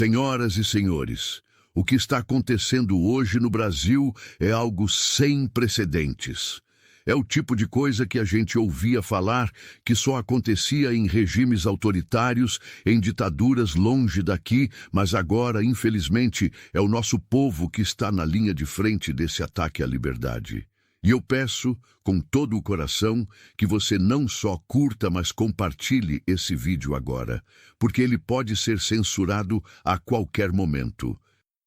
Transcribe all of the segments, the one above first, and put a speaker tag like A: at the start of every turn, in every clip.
A: Senhoras e senhores, o que está acontecendo hoje no Brasil é algo sem precedentes. É o tipo de coisa que a gente ouvia falar que só acontecia em regimes autoritários, em ditaduras longe daqui, mas agora, infelizmente, é o nosso povo que está na linha de frente desse ataque à liberdade. E eu peço, com todo o coração, que você não só curta, mas compartilhe esse vídeo agora, porque ele pode ser censurado a qualquer momento.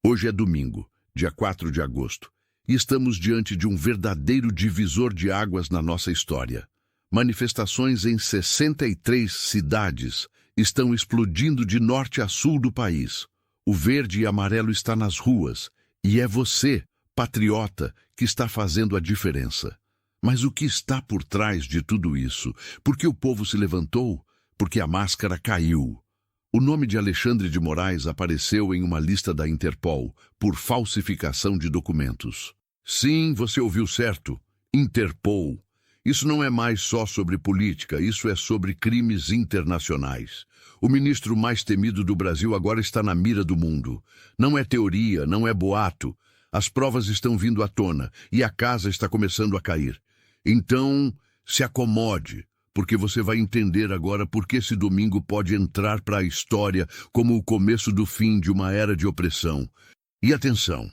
A: Hoje é domingo, dia 4 de agosto, e estamos diante de um verdadeiro divisor de águas na nossa história. Manifestações em 63 cidades estão explodindo de norte a sul do país. O verde e amarelo está nas ruas, e é você, patriota, que está fazendo a diferença. Mas o que está por trás de tudo isso? Por que o povo se levantou? Porque a máscara caiu. O nome de Alexandre de Moraes apareceu em uma lista da Interpol por falsificação de documentos. Sim, você ouviu certo. Interpol. Isso não é mais só sobre política, isso é sobre crimes internacionais. O ministro mais temido do Brasil agora está na mira do mundo. Não é teoria, não é boato. As provas estão vindo à tona e a casa está começando a cair. Então, se acomode, porque você vai entender agora por que esse domingo pode entrar para a história como o começo do fim de uma era de opressão. E atenção,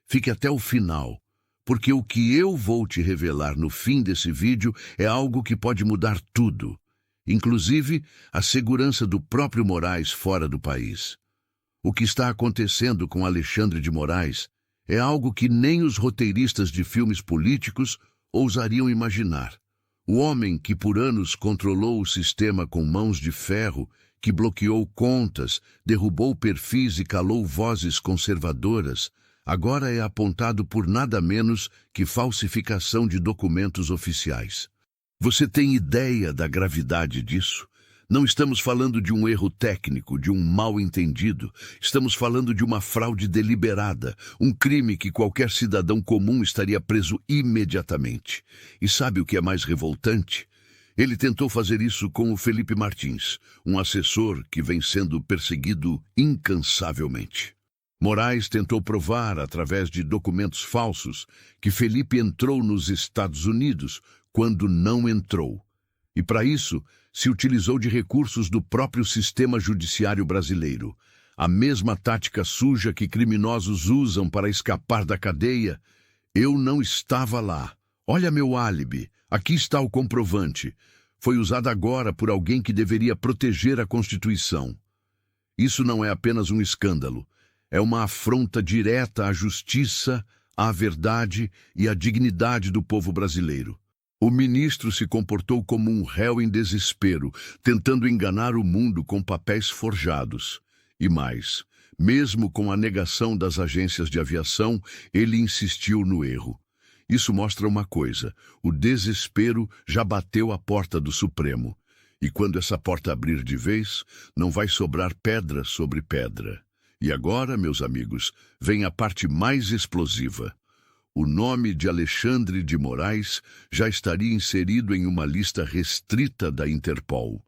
A: fique até o final, porque o que eu vou te revelar no fim desse vídeo é algo que pode mudar tudo, inclusive a segurança do próprio Moraes fora do país. O que está acontecendo com Alexandre de Moraes é algo que nem os roteiristas de filmes políticos ousariam imaginar. O homem que por anos controlou o sistema com mãos de ferro, que bloqueou contas, derrubou perfis e calou vozes conservadoras, agora é apontado por nada menos que falsificação de documentos oficiais. Você tem ideia da gravidade disso? Não estamos falando de um erro técnico, de um mal-entendido. Estamos falando de uma fraude deliberada, um crime que qualquer cidadão comum estaria preso imediatamente. E sabe o que é mais revoltante? Ele tentou fazer isso com o Felipe Martins, um assessor que vem sendo perseguido incansavelmente. Moraes tentou provar, através de documentos falsos, que Felipe entrou nos Estados Unidos quando não entrou. E para isso, se utilizou de recursos do próprio sistema judiciário brasileiro. A mesma tática suja que criminosos usam para escapar da cadeia. Eu não estava lá. Olha meu álibi. Aqui está o comprovante. Foi usado agora por alguém que deveria proteger a Constituição. Isso não é apenas um escândalo. É uma afronta direta à justiça, à verdade e à dignidade do povo brasileiro. O ministro se comportou como um réu em desespero, tentando enganar o mundo com papéis forjados. E mais, mesmo com a negação das agências de aviação, ele insistiu no erro. Isso mostra uma coisa: o desespero já bateu a porta do Supremo. E quando essa porta abrir de vez, não vai sobrar pedra sobre pedra. E agora, meus amigos, vem a parte mais explosiva. O nome de Alexandre de Moraes já estaria inserido em uma lista restrita da Interpol.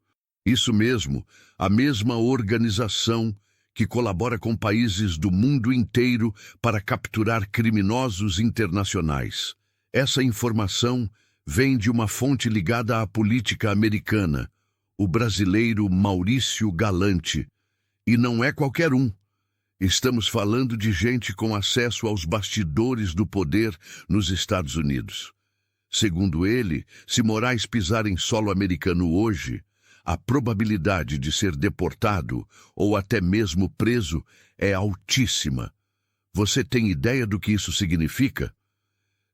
A: Isso mesmo, a mesma organização que colabora com países do mundo inteiro para capturar criminosos internacionais. Essa informação vem de uma fonte ligada à política americana, o brasileiro Maurício Galante. E não é qualquer um. Estamos falando de gente com acesso aos bastidores do poder nos Estados Unidos. Segundo ele, se Moraes pisar em solo americano hoje, a probabilidade de ser deportado ou até mesmo preso é altíssima. Você tem ideia do que isso significa?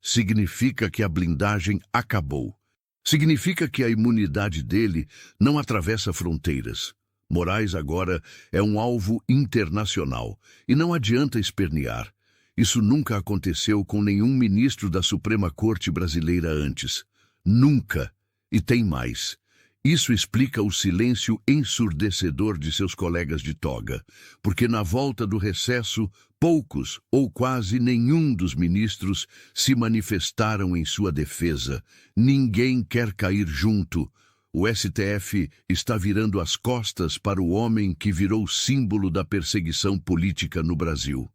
A: Significa que a blindagem acabou. Significa que a imunidade dele não atravessa fronteiras. Moraes agora é um alvo internacional e não adianta espernear. Isso nunca aconteceu com nenhum ministro da Suprema Corte brasileira antes. Nunca. E tem mais. Isso explica o silêncio ensurdecedor de seus colegas de toga, porque na volta do recesso, poucos ou quase nenhum dos ministros se manifestaram em sua defesa. Ninguém quer cair junto. O STF está virando as costas para o homem que virou símbolo da perseguição política no Brasil.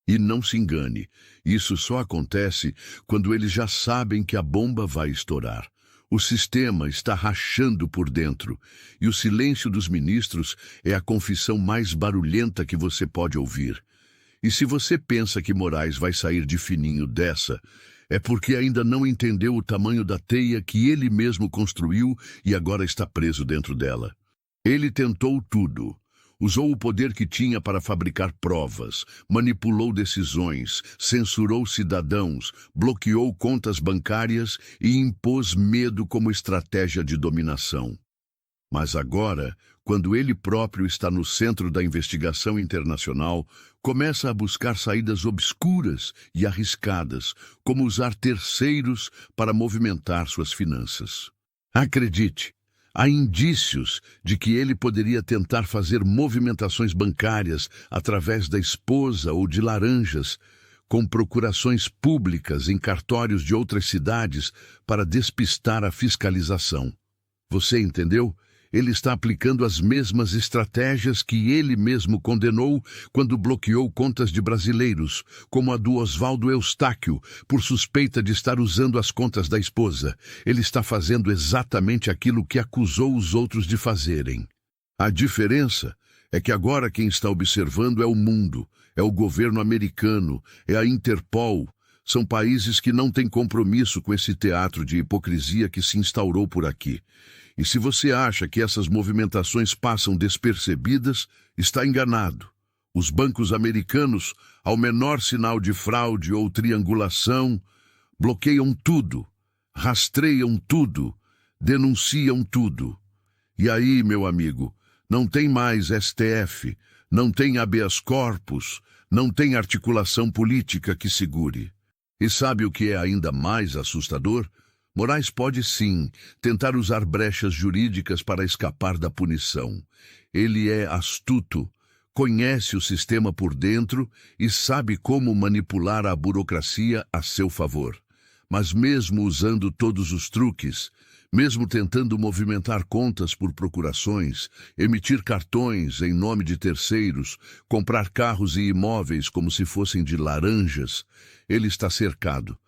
A: E não se engane, isso só acontece quando eles já sabem que a bomba vai estourar. O sistema está rachando por dentro, e o silêncio dos ministros é a confissão mais barulhenta que você pode ouvir. E se você pensa que Moraes vai sair de fininho dessa, é porque ainda não entendeu o tamanho da teia que ele mesmo construiu e agora está preso dentro dela. Ele tentou tudo. Usou o poder que tinha para fabricar provas, manipulou decisões, censurou cidadãos, bloqueou contas bancárias e impôs medo como estratégia de dominação. Mas agora, quando ele próprio está no centro da investigação internacional, começa a buscar saídas obscuras e arriscadas, como usar terceiros para movimentar suas finanças. Acredite, há indícios de que ele poderia tentar fazer movimentações bancárias através da esposa ou de laranjas, com procurações públicas em cartórios de outras cidades para despistar a fiscalização. Você entendeu? Ele está aplicando as mesmas estratégias que ele mesmo condenou quando bloqueou contas de brasileiros, como a do Oswaldo Eustáquio, por suspeita de estar usando as contas da esposa. Ele está fazendo exatamente aquilo que acusou os outros de fazerem. A diferença é que agora quem está observando é o mundo, é o governo americano, é a Interpol. São países que não têm compromisso com esse teatro de hipocrisia que se instaurou por aqui. E se você acha que essas movimentações passam despercebidas, está enganado. Os bancos americanos, ao menor sinal de fraude ou triangulação, bloqueiam tudo, rastreiam tudo, denunciam tudo. E aí, meu amigo, não tem mais STF, não tem habeas corpus, não tem articulação política que segure. E sabe o que é ainda mais assustador? Moraes pode, sim, tentar usar brechas jurídicas para escapar da punição. Ele é astuto, conhece o sistema por dentro e sabe como manipular a burocracia a seu favor. Mas mesmo usando todos os truques, mesmo tentando movimentar contas por procurações, emitir cartões em nome de terceiros, comprar carros e imóveis como se fossem de laranjas, ele está cercado.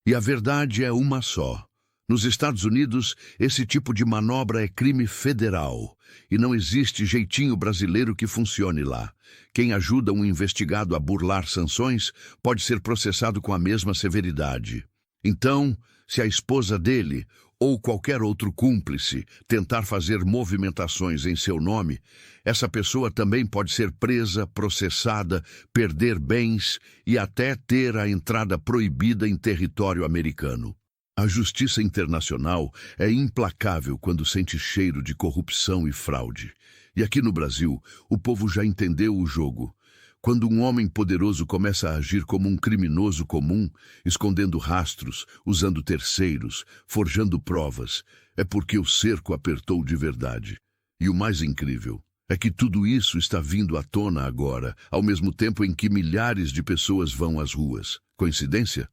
A: E a verdade é uma só. Nos Estados Unidos, esse tipo de manobra é crime federal e não existe jeitinho brasileiro que funcione lá. Quem ajuda um investigado a burlar sanções pode ser processado com a mesma severidade. Então, se a esposa dele ou qualquer outro cúmplice tentar fazer movimentações em seu nome, essa pessoa também pode ser presa, processada, perder bens e até ter a entrada proibida em território americano. A justiça internacional é implacável quando sente cheiro de corrupção e fraude. E aqui no Brasil, o povo já entendeu o jogo. Quando um homem poderoso começa a agir como um criminoso comum, escondendo rastros, usando terceiros, forjando provas, é porque o cerco apertou de verdade. E o mais incrível é que tudo isso está vindo à tona agora, ao mesmo tempo em que milhares de pessoas vão às ruas. Coincidência?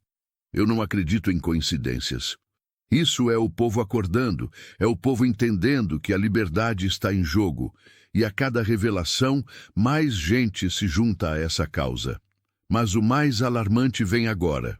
A: Eu não acredito em coincidências. Isso é o povo acordando, é o povo entendendo que a liberdade está em jogo, e a cada revelação, mais gente se junta a essa causa. Mas o mais alarmante vem agora.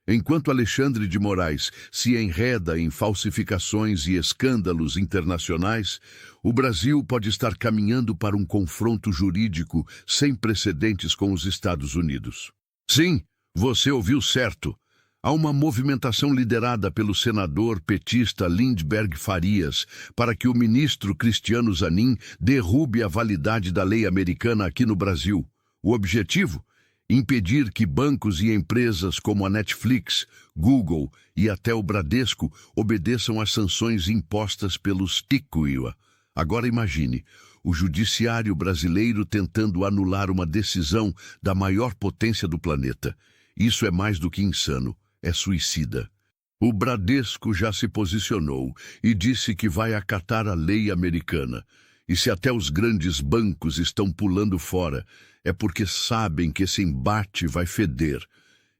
A: Enquanto Alexandre de Moraes se enreda em falsificações e escândalos internacionais, o Brasil pode estar caminhando para um confronto jurídico sem precedentes com os Estados Unidos. Sim, você ouviu certo. Há uma movimentação liderada pelo senador petista Lindbergh Farias para que o ministro Cristiano Zanin derrube a validade da lei americana aqui no Brasil. O objetivo? Impedir que bancos e empresas como a Netflix, Google e até o Bradesco obedeçam às sanções impostas pelos TIC-UIA. Agora imagine, o judiciário brasileiro tentando anular uma decisão da maior potência do planeta. Isso é mais do que insano. É suicida. O Bradesco já se posicionou e disse que vai acatar a lei americana. E se até os grandes bancos estão pulando fora, é porque sabem que esse embate vai feder.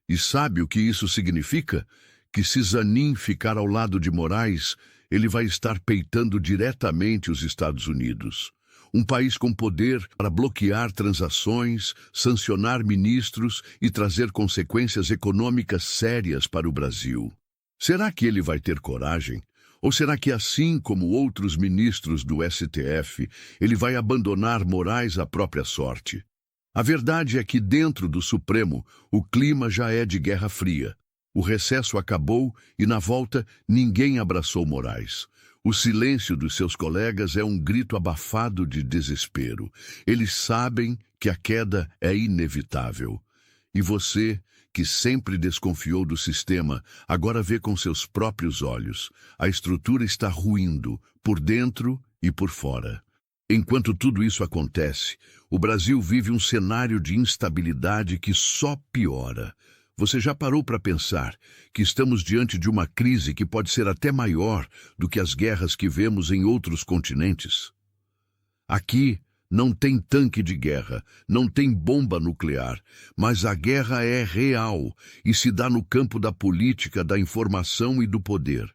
A: E sabe o que isso significa? Que se Zanin ficar ao lado de Moraes, ele vai estar peitando diretamente os Estados Unidos. Um país com poder para bloquear transações, sancionar ministros e trazer consequências econômicas sérias para o Brasil. Será que ele vai ter coragem? Ou será que, assim como outros ministros do STF, ele vai abandonar Moraes à própria sorte? A verdade é que, dentro do Supremo, o clima já é de Guerra Fria. O recesso acabou e, na volta, ninguém abraçou Moraes. O silêncio dos seus colegas é um grito abafado de desespero. Eles sabem que a queda é inevitável. E você, que sempre desconfiou do sistema, agora vê com seus próprios olhos. A estrutura está ruindo, por dentro e por fora. Enquanto tudo isso acontece, o Brasil vive um cenário de instabilidade que só piora. Você já parou para pensar que estamos diante de uma crise que pode ser até maior do que as guerras que vemos em outros continentes? Aqui não tem tanque de guerra, não tem bomba nuclear, mas a guerra é real e se dá no campo da política, da informação e do poder.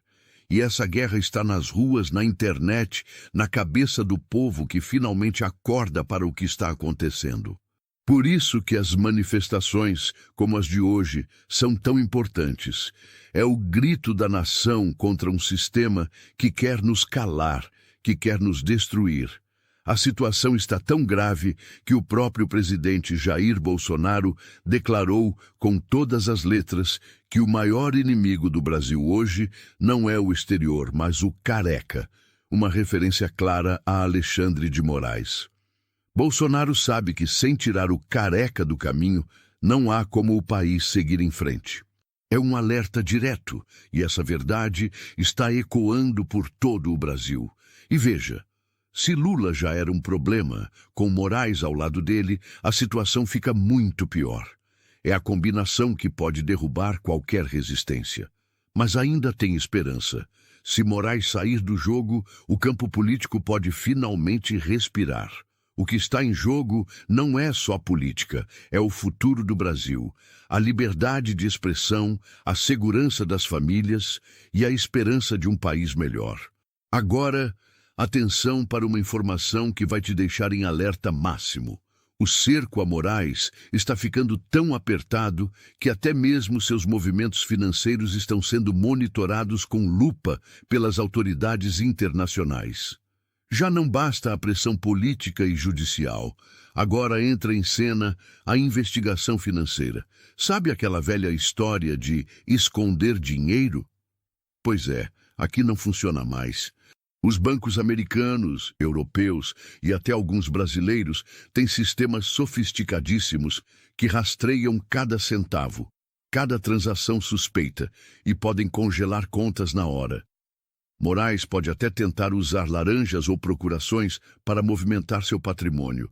A: E essa guerra está nas ruas, na internet, na cabeça do povo que finalmente acorda para o que está acontecendo. Por isso que as manifestações, como as de hoje, são tão importantes. É o grito da nação contra um sistema que quer nos calar, que quer nos destruir. A situação está tão grave que o próprio presidente Jair Bolsonaro declarou com todas as letras que o maior inimigo do Brasil hoje não é o exterior, mas o careca, uma referência clara a Alexandre de Moraes. Bolsonaro sabe que sem tirar o careca do caminho, não há como o país seguir em frente. É um alerta direto, e essa verdade está ecoando por todo o Brasil. E veja, se Lula já era um problema, com Moraes ao lado dele, a situação fica muito pior. É a combinação que pode derrubar qualquer resistência. Mas ainda tem esperança. Se Moraes sair do jogo, o campo político pode finalmente respirar. O que está em jogo não é só política, é o futuro do Brasil, a liberdade de expressão, a segurança das famílias e a esperança de um país melhor. Agora, atenção para uma informação que vai te deixar em alerta máximo. O cerco a Moraes está ficando tão apertado que até mesmo seus movimentos financeiros estão sendo monitorados com lupa pelas autoridades internacionais. Já não basta a pressão política e judicial. Agora entra em cena a investigação financeira. Sabe aquela velha história de esconder dinheiro? Pois é, aqui não funciona mais. Os bancos americanos, europeus e até alguns brasileiros têm sistemas sofisticadíssimos que rastreiam cada centavo, cada transação suspeita e podem congelar contas na hora. Moraes pode até tentar usar laranjas ou procurações para movimentar seu patrimônio.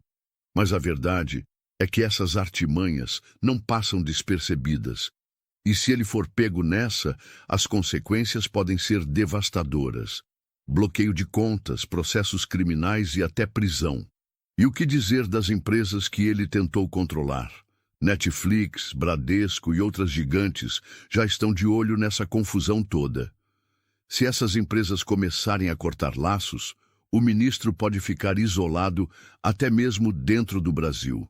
A: Mas a verdade é que essas artimanhas não passam despercebidas. E se ele for pego nessa, as consequências podem ser devastadoras. Bloqueio de contas, processos criminais e até prisão. E o que dizer das empresas que ele tentou controlar? Netflix, Bradesco e outras gigantes já estão de olho nessa confusão toda. Se essas empresas começarem a cortar laços, o ministro pode ficar isolado até mesmo dentro do Brasil.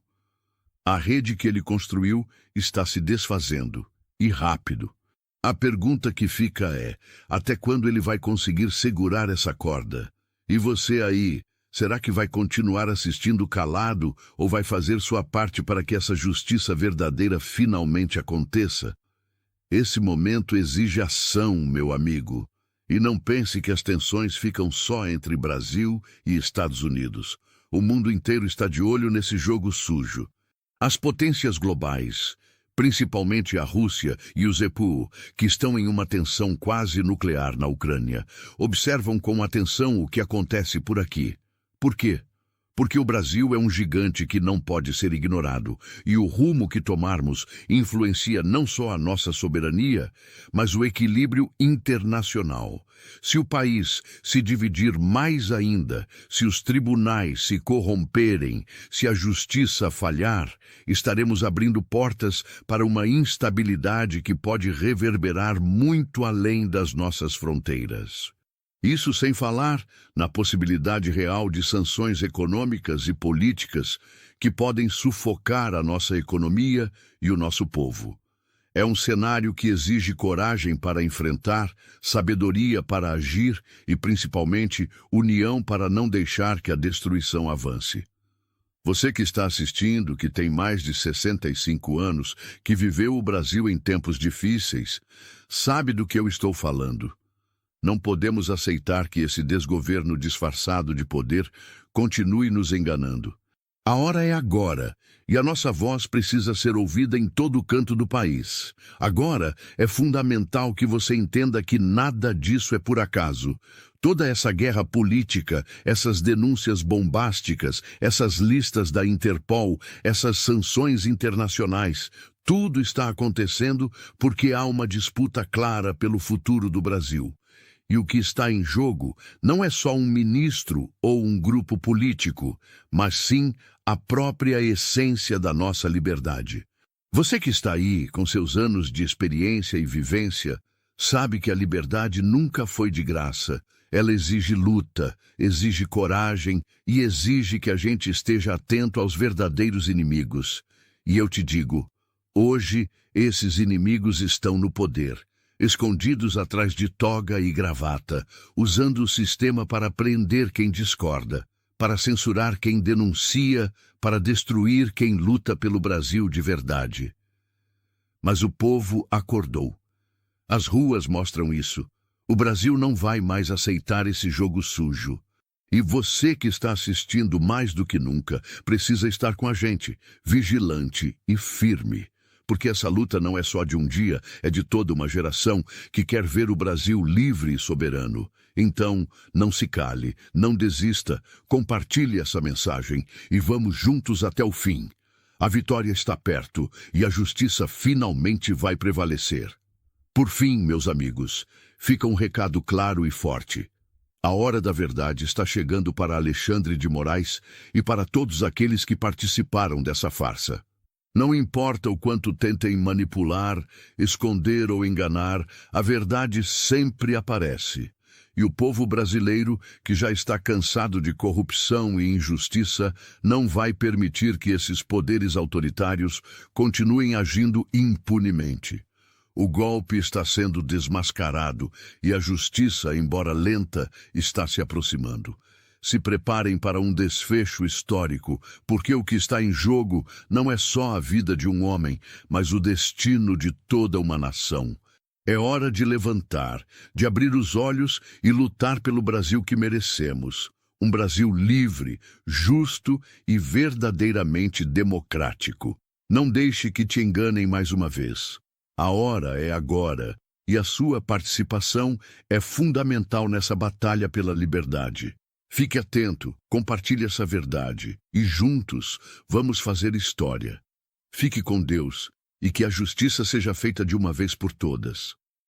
A: A rede que ele construiu está se desfazendo, e rápido. A pergunta que fica é, até quando ele vai conseguir segurar essa corda? E você aí, será que vai continuar assistindo calado ou vai fazer sua parte para que essa justiça verdadeira finalmente aconteça? Esse momento exige ação, meu amigo. E não pense que as tensões ficam só entre Brasil e Estados Unidos. O mundo inteiro está de olho nesse jogo sujo. As potências globais, principalmente a Rússia e os EPU, que estão em uma tensão quase nuclear na Ucrânia, observam com atenção o que acontece por aqui. Por quê? Porque o Brasil é um gigante que não pode ser ignorado, e o rumo que tomarmos influencia não só a nossa soberania, mas o equilíbrio internacional. Se o país se dividir mais ainda, se os tribunais se corromperem, se a justiça falhar, estaremos abrindo portas para uma instabilidade que pode reverberar muito além das nossas fronteiras. Isso sem falar na possibilidade real de sanções econômicas e políticas que podem sufocar a nossa economia e o nosso povo. É um cenário que exige coragem para enfrentar, sabedoria para agir e, principalmente, união para não deixar que a destruição avance. Você que está assistindo, que tem mais de 65 anos, que viveu o Brasil em tempos difíceis, sabe do que eu estou falando. Não podemos aceitar que esse desgoverno disfarçado de poder continue nos enganando. A hora é agora, e a nossa voz precisa ser ouvida em todo canto do país. Agora é fundamental que você entenda que nada disso é por acaso. Toda essa guerra política, essas denúncias bombásticas, essas listas da Interpol, essas sanções internacionais, tudo está acontecendo porque há uma disputa clara pelo futuro do Brasil. E o que está em jogo não é só um ministro ou um grupo político, mas sim a própria essência da nossa liberdade. Você que está aí, com seus anos de experiência e vivência, sabe que a liberdade nunca foi de graça. Ela exige luta, exige coragem e exige que a gente esteja atento aos verdadeiros inimigos. E eu te digo, hoje esses inimigos estão no poder, escondidos atrás de toga e gravata, usando o sistema para prender quem discorda, para censurar quem denuncia, para destruir quem luta pelo Brasil de verdade. Mas o povo acordou. As ruas mostram isso. O Brasil não vai mais aceitar esse jogo sujo. E você que está assistindo mais do que nunca, precisa estar com a gente, vigilante e firme. Porque essa luta não é só de um dia, é de toda uma geração que quer ver o Brasil livre e soberano. Então, não se cale, não desista, compartilhe essa mensagem e vamos juntos até o fim. A vitória está perto e a justiça finalmente vai prevalecer. Por fim, meus amigos, fica um recado claro e forte. A hora da verdade está chegando para Alexandre de Moraes e para todos aqueles que participaram dessa farsa. Não importa o quanto tentem manipular, esconder ou enganar, a verdade sempre aparece. E o povo brasileiro, que já está cansado de corrupção e injustiça, não vai permitir que esses poderes autoritários continuem agindo impunemente. O golpe está sendo desmascarado e a justiça, embora lenta, está se aproximando. Se preparem para um desfecho histórico, porque o que está em jogo não é só a vida de um homem, mas o destino de toda uma nação. É hora de levantar, de abrir os olhos e lutar pelo Brasil que merecemos. Um Brasil livre, justo e verdadeiramente democrático. Não deixe que te enganem mais uma vez. A hora é agora, e a sua participação é fundamental nessa batalha pela liberdade. Fique atento, compartilhe essa verdade e juntos vamos fazer história. Fique com Deus e que a justiça seja feita de uma vez por todas.